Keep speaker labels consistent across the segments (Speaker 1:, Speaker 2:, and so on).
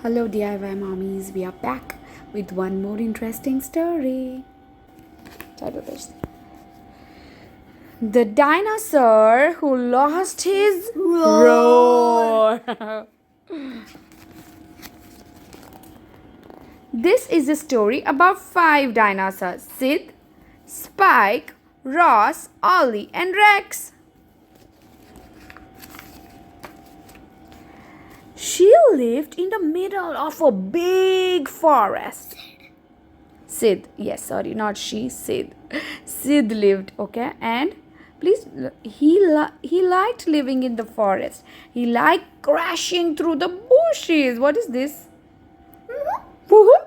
Speaker 1: Hello, DIY mommies. We are back with one more interesting story. The dinosaur who lost his roar. This is a story about 5 dinosaurs: Sid, Spike, Ross, Ollie, and Rex. She lived in the middle of a big forest. Sid, yes, sorry, not she, Sid. Sid lived, okay, and please, he liked living in the forest. He liked crashing through the bushes. What is this? Woohoo!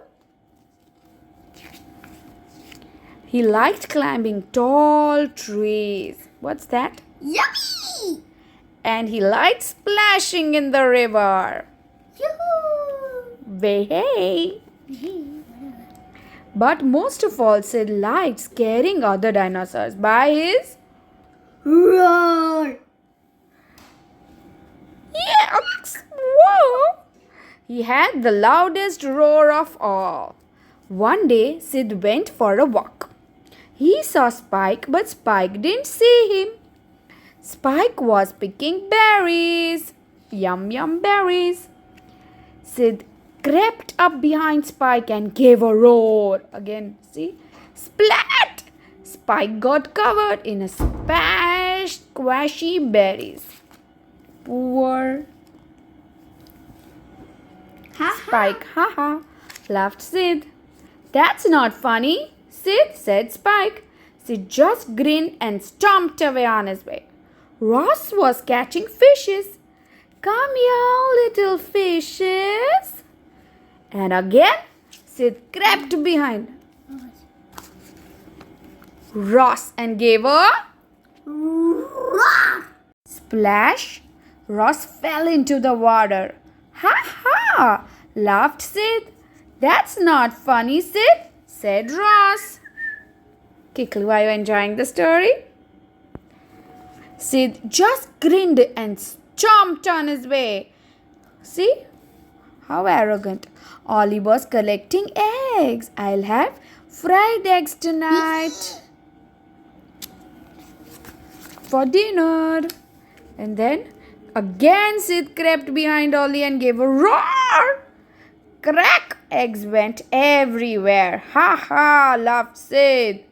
Speaker 1: He liked climbing tall trees. What's that?
Speaker 2: Yummy!
Speaker 1: And he liked splashing in the river.
Speaker 2: Yoo-hoo!
Speaker 1: Hey! But most of all, Sid liked scaring other dinosaurs by his
Speaker 2: Roar!
Speaker 1: yes! Whoa! He had the loudest roar of all. One day, Sid went for a walk. He saw Spike, but Spike didn't see him. Spike was picking berries. Yum yum berries. Sid crept up behind Spike and gave a roar. Again, see? Splat! Spike got covered in a squashy berries. Poor Spike, haha, laughed Sid. That's not funny, Sid, said Spike. Sid just grinned and stomped away on his way. Ross was catching fishes. Come here, little fishes. And again, Sid crept behind Ross and gave a
Speaker 2: Roar!
Speaker 1: splash. Ross fell into the water. Ha ha, laughed Sid. That's not funny, Sid, said Ross. Kiklu, are you enjoying the story? Sid just grinned and stomped on his way. See? How arrogant. Ollie was collecting eggs. I'll have fried eggs tonight for dinner. And then again Sid crept behind Ollie and gave a roar. Crack! Eggs went everywhere. Ha ha, laughed Sid.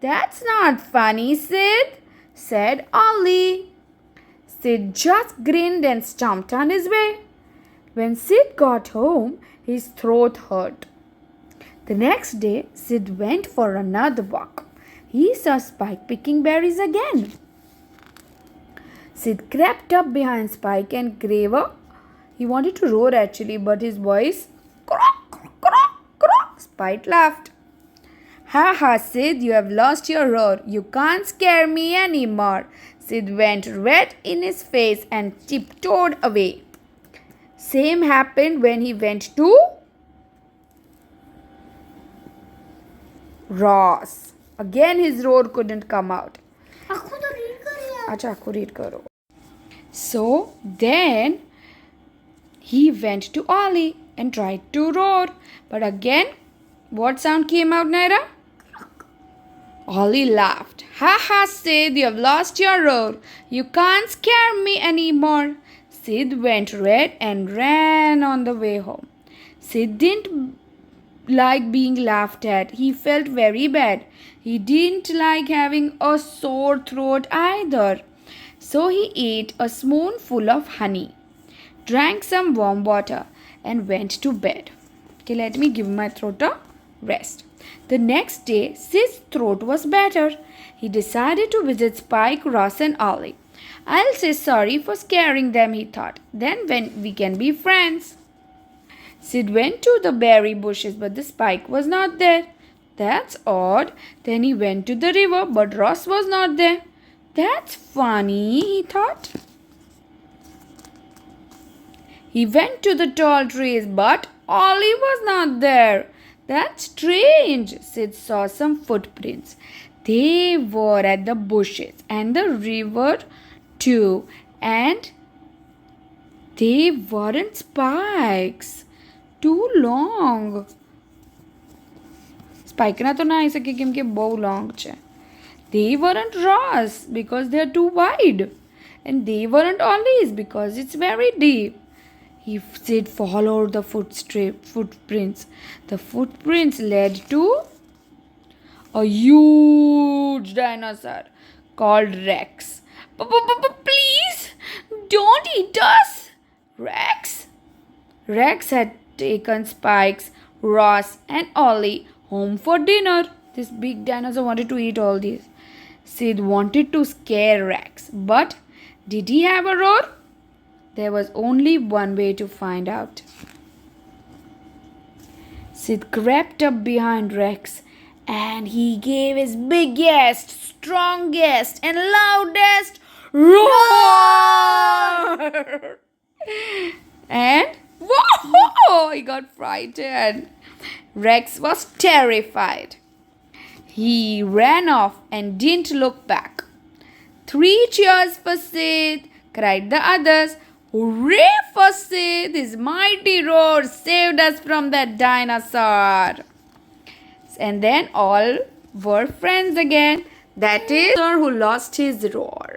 Speaker 1: That's not funny, Sid, said Ollie. Sid just grinned and stomped on his way. When Sid got home, his throat hurt. The next day, Sid went for another walk. He saw Spike picking berries again. Sid crept up behind Spike and gave a... He wanted to roar actually, but his voice... Spike laughed. Ha ha, Sid, you have lost your roar. You can't scare me anymore. Sid went red in his face and tiptoed away. Same happened when he went to Ross. Again his roar couldn't come out. Acha, aapko read karo. So then he went to Ollie and tried to roar. But again, what sound came out, Naira? Ollie laughed. Ha ha, Sid, you have lost your roar. You can't scare me anymore. Sid went red and ran on the way home. Sid didn't like being laughed at. He felt very bad. He didn't like having a sore throat either. So he ate a spoonful of honey, drank some warm water, and went to bed. Okay, let me give my throat a rest. The next day, Sid's throat was better. He decided to visit Spike, Ross, and Ollie. I'll say sorry for scaring them, he thought. Then we can be friends. Sid went to the berry bushes, but the Spike was not there. That's odd. Then he went to the river, but Ross was not there. That's funny, he thought. He went to the tall trees, but Ollie was not there. That's strange. Sid saw some footprints. They were at the bushes and the river too. And they weren't Spikes. Too long. Spike ના તો ના આવી શકે કેમ કે બહુ long છે. They weren't Ross because they're too wide. And they weren't Ollies because it's very deep. Sid followed the footprints. The footprints led to a huge dinosaur called Rex. Please, don't eat us, Rex. Rex had taken Spikes, Ross, and Ollie home for dinner. This big dinosaur wanted to eat all these. Sid wanted to scare Rex, but did he have a roar? There was only one way to find out. Sid crept up behind Rex and he gave his biggest, strongest, and loudest roar. And whoa! He got frightened. Rex was terrified. He ran off and didn't look back. 3 cheers for Sid, cried the others. Hooray for Sid! His mighty roar saved us from that dinosaur. And then all were friends again. That is, who lost his roar.